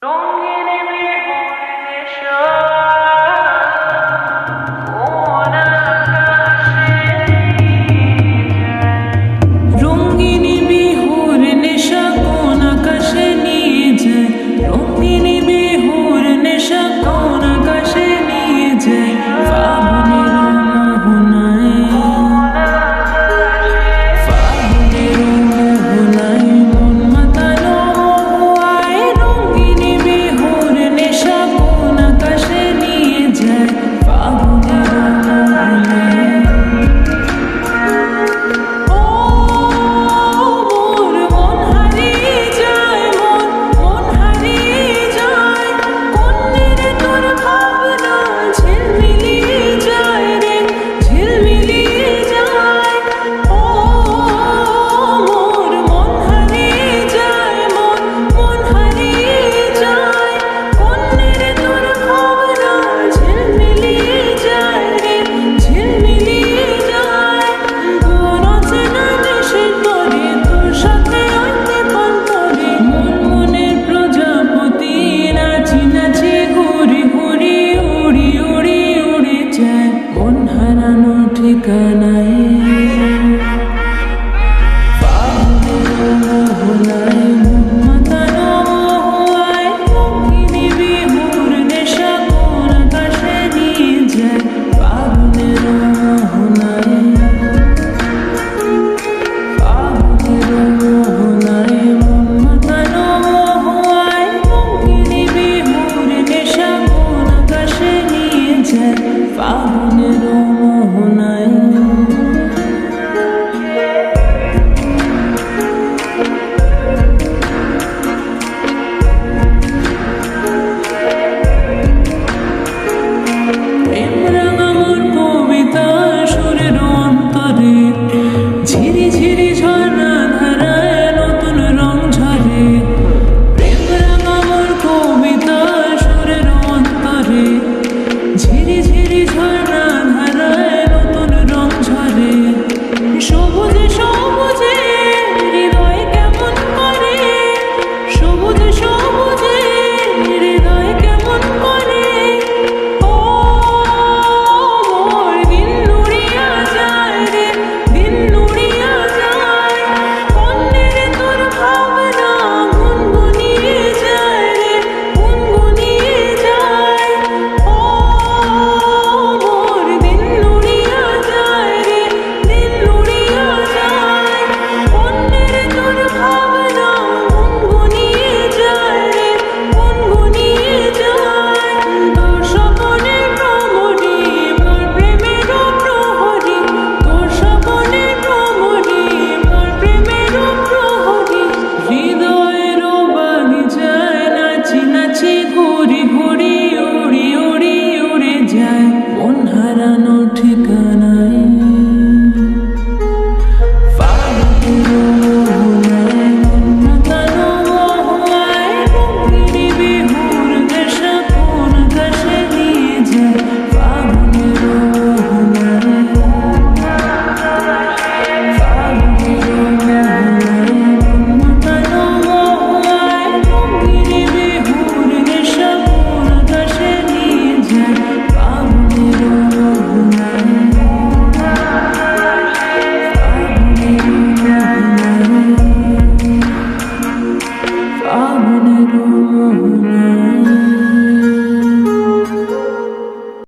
রঙিন মেঘের নেশা কোন আকাশে রঙিন বিহুর নেশা কোন আকাশে নিয়ে যায়, রঙিন বিহুর নেশা কোন আকাশে নিয়ে যায়, ফাগুনের মোহনায়, ফাগুনের মোহনায় মন মাতানো হওয়ায়, রঙিন বিহুর নেশা কোন আকাশে নিয়ে যায়, ফাগুনের মোহনায়। ঠিকানায় ফাগুনের মোহনায় মন মাতানো হওয়ায়, রঙিন বিহুর নেশা কোন আকাশে নিয়ে যায়, ফাগুনের মোহনায়, ফাগুনের মোহনায় মন মাতানো হওয়ায়, রঙিন বিহুর নেশা কোন আকাশে নিয়ে যায়, ফাগুনের মোহনায়। ঝিরি ঝিরি ঝর্ণা ধারায় নতুন রং ঝরে, প্রেম রাঙা মোর কবিতা সুরের অন্তরে, ঝিরি ঝিরি ঝর্ণা ধারায় নতুন রং ঝরে, সবুজে সবুজে হৃদয় কেমন করে, সবুজে সবুজে হৃদয় কেমন করে, ও মোর দিন নুড়িয়া যায় রে, দিন নুড়িয়া যায়, অন্যের তোর ভাবনা গুনগুনিয়ে যায় রে, গুনগুনিয়ে যায়, ও মোর দিন নুড়িয়া যায় রে, দিন নুড়িয়া যায়, অন্যের তোর ভাবনা গুনগুনিয়ে যায় রে, গুনগুনিয়ে যায়, তোর স্বপনের ভ্রমরে মোর প্রেমেরও প্রহরী, তোর স্বপনের ভ্রমরে মোর প্রেমেরও প্রহরী, হৃদয়েরও বাগিচায় নাচি নাচি ঘুরি ঘুরি উড়ি উড়ি উড়ে যায়, মন হারানো ঠিকানায় ফাগুনের মোহনায় মন মাতানো হওয়ায়, রঙিন বিহুর নেশা কোন আকাশে নিয়ে যায়, ফাগুনের মোহনায়, ফাগুনের মোহনায় মন মাতানো হওয়ায়, রঙিন বিহুর নেশা কোন আকাশে নিয়ে যায়, ফাগুনের মোহনায়, ফাগুনের মোহনায়।